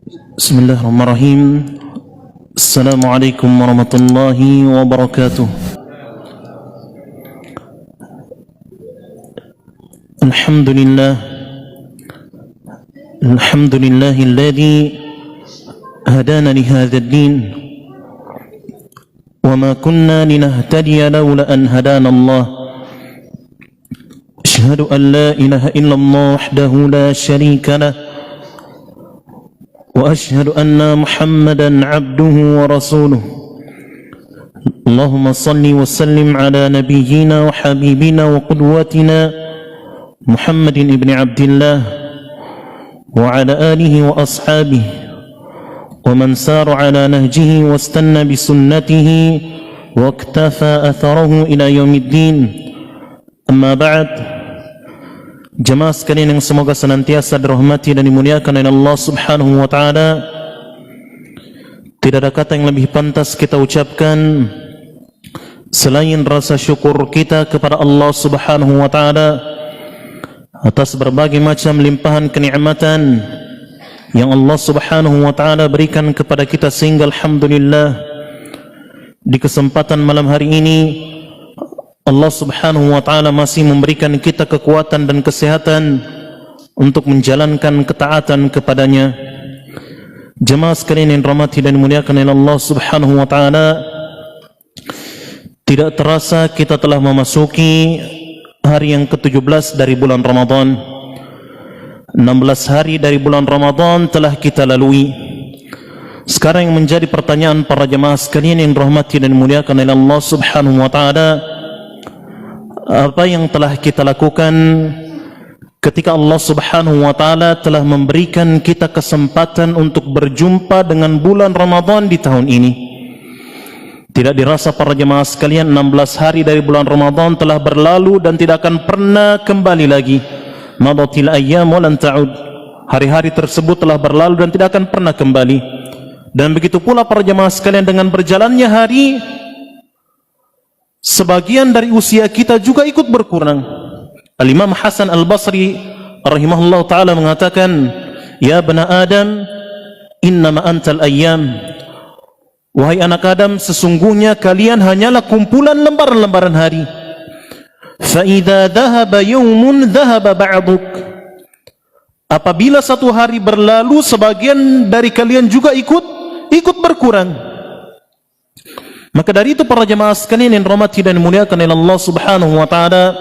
Bismillahirrahmanirrahim. Assalamualaikum warahmatullahi wabarakatuh. Alhamdulillahilladzi hadana li hadzal din wa ma kunna linahtadiya laula an hadana Allah. Asyhadu an la ilaha illallah wahdahu la syarika lah وأشهد أن محمدًا عبده ورسوله اللهم صل وسلم على نبينا وحبيبنا وقدوتنا محمد بن عبد الله وعلى آله وأصحابه ومن سار على نهجه واستنى بسنته واكتفى أثره إلى يوم الدين. أما بعد, jemaah sekalian yang semoga senantiasa dirahmati dan dimuliakan oleh Allah Subhanahu wa taala, tidak ada kata yang lebih pantas kita ucapkan selain rasa syukur kita kepada Allah Subhanahu wa taala atas berbagai macam limpahan kenikmatan yang Allah Subhanahu wa taala berikan kepada kita, sehingga alhamdulillah di kesempatan malam hari ini Allah Subhanahu wa taala masih memberikan kita kekuatan dan kesehatan untuk menjalankan ketaatan kepadanya. Jemaah sekalian yang dirahmati dan dimuliakan oleh Allah Subhanahu wa taala, tidak terasa kita telah memasuki hari yang ke-17 dari bulan Ramadan. 16 hari dari bulan Ramadan telah kita lalui. Sekarang yang menjadi pertanyaan para jemaah sekalian yang dirahmati dan dimuliakan oleh Allah Subhanahu wa taala, apa yang telah kita lakukan ketika Allah Subhanahu wa taala telah memberikan kita kesempatan untuk berjumpa dengan bulan Ramadan di tahun ini? Tidak dirasa para jemaah sekalian, 16 hari dari bulan Ramadan telah berlalu dan tidak akan pernah kembali lagi. Madatil ayyam wa lan ta'ud. Hari-hari tersebut telah berlalu dan tidak akan pernah kembali. Dan begitu pula para jemaah sekalian, dengan berjalannya hari, sebagian dari usia kita juga ikut berkurang. Al-Imam Hasan Al-Basri rahimahullah ta'ala mengatakan, ya bani Adam, innama antal ayyam. Wahai anak Adam, sesungguhnya kalian hanyalah kumpulan lembaran-lembaran hari. Fa idza dhahaba yawmun dhahaba ba'duk. Apabila satu hari berlalu, sebagian dari kalian juga ikut berkurang. Maka dari itu para jemaah sekalian yang dirahmati dan dimuliakan oleh Allah Subhanahu wa taala,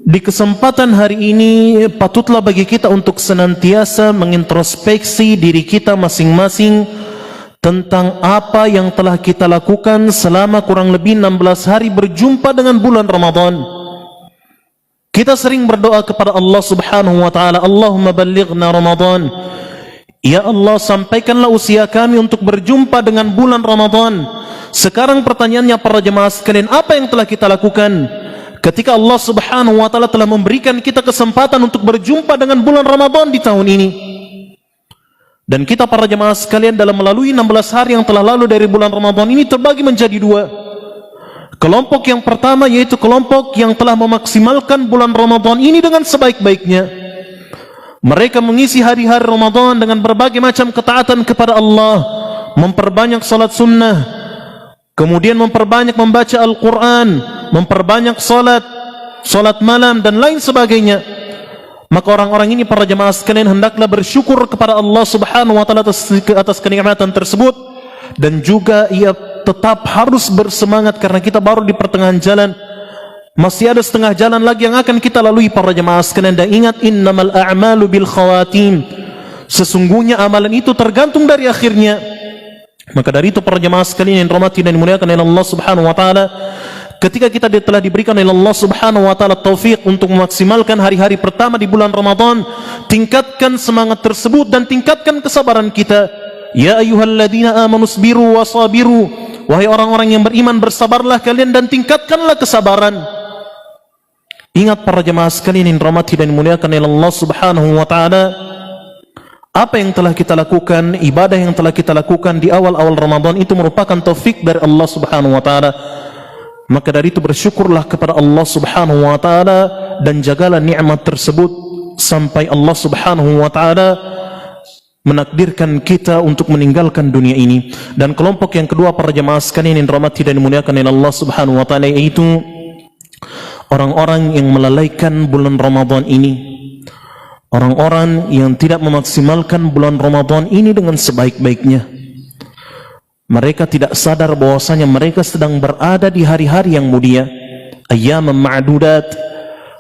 di kesempatan hari ini patutlah bagi kita untuk senantiasa mengintrospeksi diri kita masing-masing tentang apa yang telah kita lakukan selama kurang lebih 16 hari berjumpa dengan bulan Ramadan. Kita sering berdoa kepada Allah Subhanahu wa taala, Allahumma ballighna Ramadan. Ya Allah, sampaikanlah usia kami untuk berjumpa dengan bulan Ramadan. Sekarang pertanyaannya para jemaah sekalian, apa yang telah kita lakukan ketika Allah Subhanahu wa taala telah memberikan kita kesempatan untuk berjumpa dengan bulan Ramadan di tahun ini? Dan kita para jemaah sekalian, dalam melalui 16 hari yang telah lalu dari bulan Ramadan ini, terbagi menjadi dua. Kelompok yang pertama yaitu kelompok yang telah memaksimalkan bulan Ramadan ini dengan sebaik-baiknya. Mereka mengisi hari-hari Ramadan dengan berbagai macam ketaatan kepada Allah, memperbanyak salat sunnah, kemudian memperbanyak membaca Al-Quran, memperbanyak salat malam dan lain sebagainya. Maka orang-orang ini para jemaah sekalian hendaklah bersyukur kepada Allah Subhanahu wa taala atas kenikmatan tersebut, dan juga ia tetap harus bersemangat karena kita baru di pertengahan jalan. Masih ada setengah jalan lagi yang akan kita lalui para jemaah sekalian. Dan ingat, innamal a'malu bil khawatim. Sesungguhnya amalan itu tergantung dari akhirnya. Maka dari itu para jemaah sekalian yang dirahmati dan dimuliakan oleh Allah Subhanahu wa taala, ketika kita telah diberikan oleh Allah Subhanahu wa taala taufik untuk memaksimalkan hari-hari pertama di bulan Ramadan, tingkatkan semangat tersebut dan tingkatkan kesabaran kita. Ya ayyuhalladzina amanu sabiru wasabiru. Wahai orang-orang yang beriman, bersabarlah kalian dan tingkatkanlah kesabaran. Ingat para jemaah sekalian yang dirahmati dan dimuliakan oleh Allah Subhanahu wa taala, apa yang telah kita lakukan, ibadah yang telah kita lakukan di awal-awal Ramadan itu merupakan taufik dari Allah Subhanahu wa taala. Maka dari itu bersyukurlah kepada Allah Subhanahu wa taala dan jagalah nikmat tersebut sampai Allah Subhanahu wa taala menakdirkan kita untuk meninggalkan dunia ini. Dan kelompok yang kedua para jemaah sekalian yang dirahmati dan dimuliakan oleh Allah Subhanahu wa taala, yaitu orang-orang yang melalaikan bulan Ramadan ini. Orang-orang yang tidak memaksimalkan bulan Ramadan ini dengan sebaik-baiknya. Mereka tidak sadar bahwasanya mereka sedang berada di hari-hari yang mulia, ayyaman ma'dudat,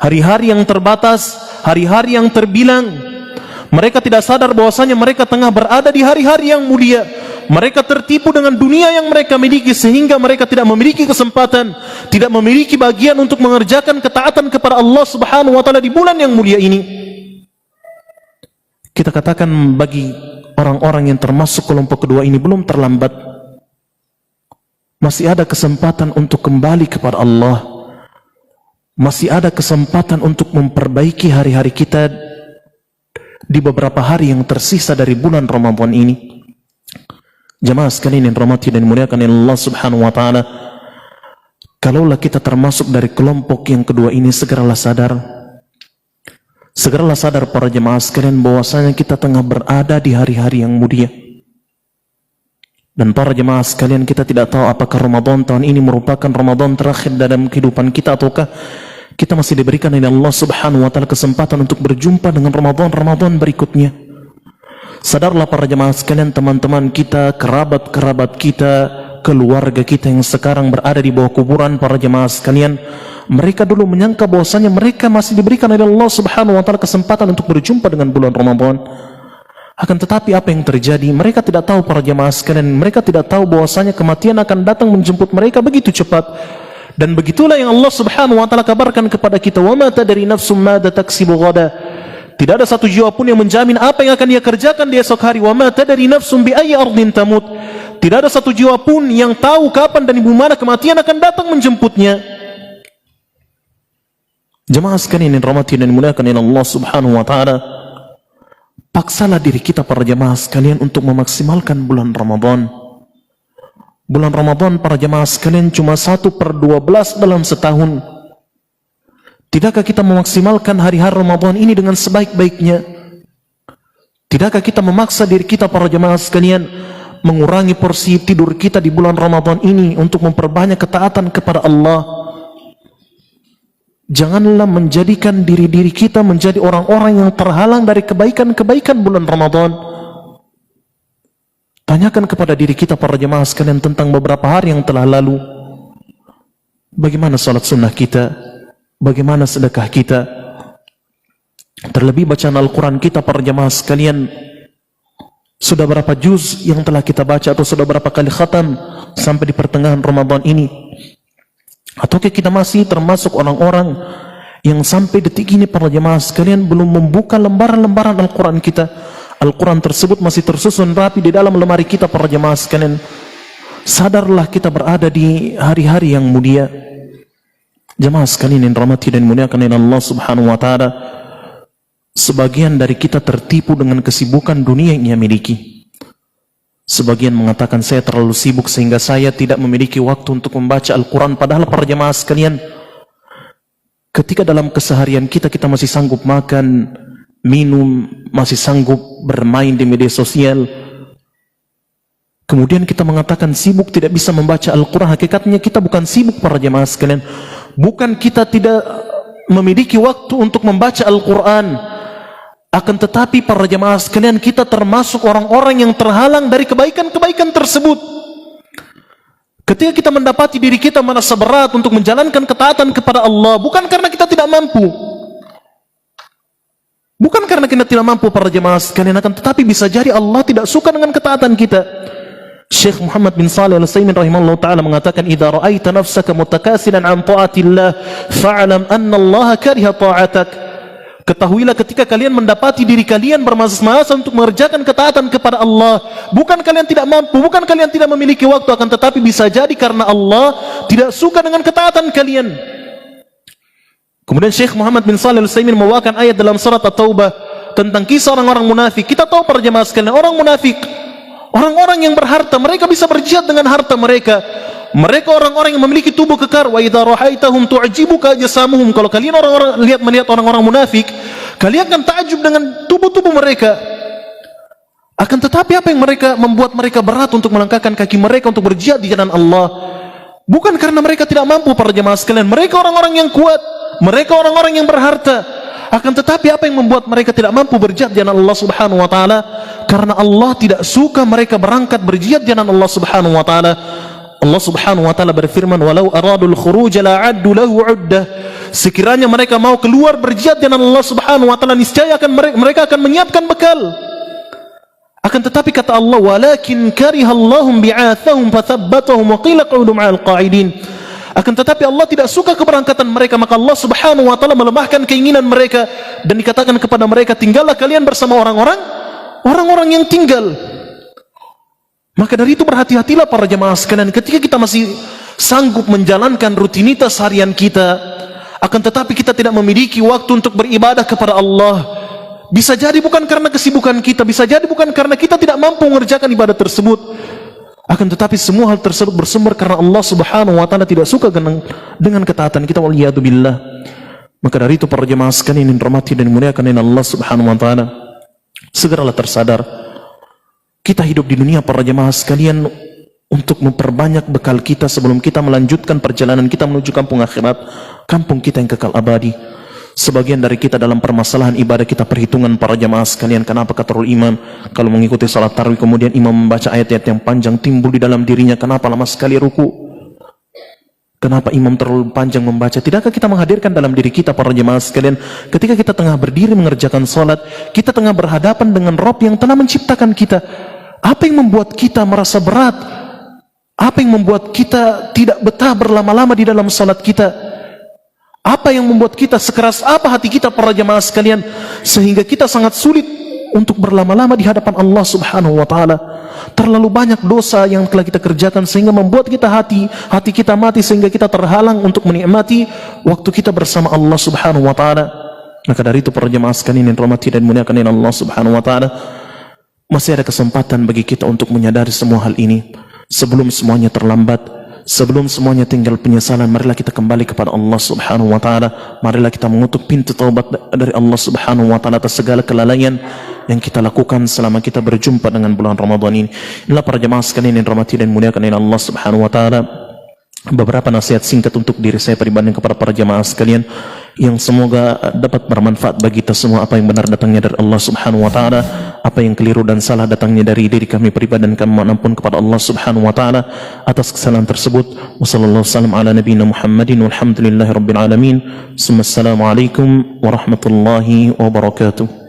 hari-hari yang terbatas, hari-hari yang terbilang. Mereka tidak sadar bahwasanya mereka tengah berada di hari-hari yang mulia. Mereka tertipu dengan dunia yang mereka miliki sehingga mereka tidak memiliki kesempatan, tidak memiliki bagian untuk mengerjakan ketaatan kepada Allah Subhanahu wa taala di bulan yang mulia ini. Kita katakan bagi orang-orang yang termasuk kelompok kedua ini belum terlambat. Masih ada kesempatan untuk kembali kepada Allah. Masih ada kesempatan untuk memperbaiki hari-hari kita di beberapa hari yang tersisa dari bulan Ramadan ini. Jemaah sekalian yang dirahmati dan dimuliakan oleh Allah Subhanahu wa taala, kalaulah kita termasuk dari kelompok yang kedua ini, segeralah sadar. Segeralah sadar para jemaah sekalian bahwasanya kita tengah berada di hari-hari yang mulia. Dan para jemaah sekalian, kita tidak tahu apakah Ramadan tahun ini merupakan Ramadan terakhir dalam kehidupan kita, ataukah kita masih diberikan oleh Allah Subhanahu wa taala kesempatan untuk berjumpa dengan Ramadan berikutnya. Sadarlah para jemaah sekalian, teman-teman kita, kerabat-kerabat kita, keluarga kita yang sekarang berada di bawah kuburan para jemaah sekalian, mereka dulu menyangka bahwasanya mereka masih diberikan oleh Allah Subhanahu wa taala kesempatan untuk berjumpa dengan bulan Ramadan. Akan tetapi apa yang terjadi? Mereka tidak tahu para jemaah sekalian, mereka tidak tahu bahwasanya kematian akan datang menjemput mereka begitu cepat. Dan begitulah yang Allah Subhanahu wa taala kabarkan kepada kita, wa ma tadri nafsum madza taksibu ghada. Tidak ada satu jiwa pun yang menjamin apa yang akan dia kerjakan di esok hari. Wa ma tadri nafsum bi ayyi ardin tamut. Tidak ada satu jiwa pun yang tahu kapan dan di mana kematian akan datang menjemputnya. Jemaah sekalian yang dirahmati dan dimuliakan oleh Allah Subhanahu wa taala, paksalah diri kita para jemaah sekalian untuk memaksimalkan bulan Ramadan. Bulan Ramadan para jemaah sekalian cuma 1/12 dalam setahun. Tidakkah kita memaksimalkan hari-hari Ramadan ini dengan sebaik-baiknya? Tidakkah kita memaksa diri kita para jemaah sekalian mengurangi porsi tidur kita di bulan Ramadan ini untuk memperbanyak ketaatan kepada Allah? Janganlah menjadikan diri-diri kita menjadi orang-orang yang terhalang dari kebaikan-kebaikan bulan Ramadan. Tanyakan kepada diri kita para jemaah sekalian tentang beberapa hari yang telah lalu. Bagaimana salat sunnah kita? Bagaimana sedekah kita? Terlebih bacaan Al-Quran kita para jemaah sekalian, sudah berapa juz yang telah kita baca, atau sudah berapa kali khatam sampai di pertengahan Ramadan ini? Ataukah kita masih termasuk orang-orang yang sampai detik ini para jemaah sekalian belum membuka lembaran-lembaran Al-Quran kita? Al-Quran tersebut masih tersusun rapi di dalam lemari kita para jemaah sekalian. Sadarlah kita berada di hari-hari yang mulia. Jemaah sekalian yang dirahmati dan dimuliakan oleh Allah Subhanahu wa taala, sebagian dari kita tertipu dengan kesibukan dunia yang ia miliki. Sebagian mengatakan, saya terlalu sibuk sehingga saya tidak memiliki waktu untuk membaca Al-Quran. Padahal para jemaah sekalian, ketika dalam keseharian kita masih sanggup makan, minum, masih sanggup bermain di media sosial, kemudian kita mengatakan sibuk tidak bisa membaca Al-Quran. Hakikatnya kita bukan sibuk para jemaah sekalian. Bukan kita tidak memiliki waktu untuk membaca Al-Quran, akan tetapi para jemaah sekalian, kita termasuk orang-orang yang terhalang dari kebaikan-kebaikan tersebut. Ketika kita mendapati diri kita merasa berat untuk menjalankan ketaatan kepada Allah, bukan karena kita tidak mampu, bukan karena kita tidak mampu para jemaah sekalian, akan tetapi bisa jadi Allah tidak suka dengan ketaatan kita. Syekh Muhammad bin Shalih Al-Utsaimin rahimahullah ta'ala mengatakan, idza ra'aita nafsaka mutakasilan an ta'atillah fa'lam anna Allah kariha ta'atak. Ketahuilah ketika kalian mendapati diri kalian bermalas-malasan untuk mengerjakan ketaatan kepada Allah, bukan kalian tidak mampu, bukan kalian tidak memiliki waktu, akan tetapi bisa jadi karena Allah tidak suka dengan ketaatan kalian. Kemudian Syekh Muhammad bin Shalih Al-Utsaimin membawakan ayat dalam surat At-Taubah tentang kisah orang-orang munafik. Kita tahu para jemaah sekalian, orang munafik, orang-orang yang berharta, mereka bisa berjihad dengan harta mereka. Mereka orang-orang yang memiliki tubuh kekar. Wa idza rahaitahum tu'jibuka ajsamuhum. Kalau kalian orang-orang melihat orang-orang munafik, kalian akan takjub dengan tubuh-tubuh mereka. Akan tetapi apa yang membuat mereka berat untuk melangkahkan kaki mereka untuk berjihad di jalan Allah? Bukan karena mereka tidak mampu, para jemaah sekalian. Mereka orang-orang yang kuat, mereka orang-orang yang berharta. Akan tetapi apa yang membuat mereka tidak mampu berjihad di jalan Allah Subhanahu wa taala? Karena Allah tidak suka mereka berangkat berjihad di jalan Allah Subhanahu wa taala. Allah Subhanahu wa taala berfirman, "Walau aradul khuruj la'addu lahu 'uddah." Sekiranya mereka mau keluar berjihad di jalan Allah Subhanahu wa taala, niscaya mereka akan menyiapkan bekal. Akan tetapi kata Allah, "Walakin karihallahum bi'athahum fathabbatahum wa qila qa'udu ma'al qa'idin." Akan tetapi Allah tidak suka keberangkatan mereka, maka Allah Subhanahu wa taala melemahkan keinginan mereka dan dikatakan kepada mereka, "Tinggallah kalian bersama orang-orang yang tinggal." Maka dari itu berhati-hatilah para jemaah sekalian, ketika kita masih sanggup menjalankan rutinitas harian kita, akan tetapi kita tidak memiliki waktu untuk beribadah kepada Allah. Bisa jadi bukan karena kesibukan kita, bisa jadi bukan karena kita tidak mampu mengerjakan ibadah tersebut. Akan tetapi semua hal tersebut bersumber karena Allah Subhanahu wa taala tidak suka dengan ketaatan kita, waliyadzubillah. Maka dari itu para jemaah sekalian yang dirahmati dan dimuliakan oleh Allah Subhanahu wa taala, segeralah tersadar kita hidup di dunia para jemaah sekalian untuk memperbanyak bekal kita sebelum kita melanjutkan perjalanan kita menuju kampung akhirat, kampung kita yang kekal abadi. Sebagian dari kita dalam permasalahan ibadah kita perhitungan para jemaah sekalian. Kenapa katrul imam kalau mengikuti salat tarawih kemudian imam membaca ayat-ayat yang panjang, timbul di dalam dirinya, kenapa lama sekali ruku? Kenapa imam terlalu panjang membaca? Tidakkah kita menghadirkan dalam diri kita para jemaah sekalian, ketika kita tengah berdiri mengerjakan salat, kita tengah berhadapan dengan Rabb yang telah menciptakan kita. Apa yang membuat kita merasa berat? Apa yang membuat kita tidak betah berlama-lama di dalam salat kita? Apa yang membuat kita sekeras apa hati kita para jemaah sekalian sehingga kita sangat sulit untuk berlama-lama di hadapan Allah Subhanahu wa taala? Terlalu banyak dosa yang telah kita kerjakan sehingga membuat kita hati kita mati, sehingga kita terhalang untuk menikmati waktu kita bersama Allah Subhanahu wa taala. Maka dari itu para jemaah sekalian yang dirahmati dan dimuliakan oleh Allah Subhanahu wa taala, masih ada kesempatan bagi kita untuk menyadari semua hal ini sebelum semuanya terlambat, sebelum semuanya tinggal penyesalan. Marilah kita kembali kepada Allah Subhanahu wa taala. Marilah kita mengutuk pintu taubat dari Allah Subhanahu wa taala atas segala kelalaian yang kita lakukan selama kita berjumpa dengan bulan Ramadan ini. Inilah para jemaah sekalian yang dirahmati dan dimuliakan oleh Allah Subhanahu wa taala, beberapa nasihat singkat untuk diri saya pribadi dan kepada para jemaah sekalian yang semoga dapat bermanfaat bagi kita semua. Apa yang benar datangnya dari Allah Subhanahu wa taala, apa yang keliru dan salah datangnya dari diri kami pribadi, dan kami mohon ampun kepada Allah Subhanahu wa taala atas kesalahan tersebut. Wassallallahu wasallam ala nabiyina Muhammadin walhamdulillahirabbil alamin. Assalamualaikum warahmatullahi wabarakatuh.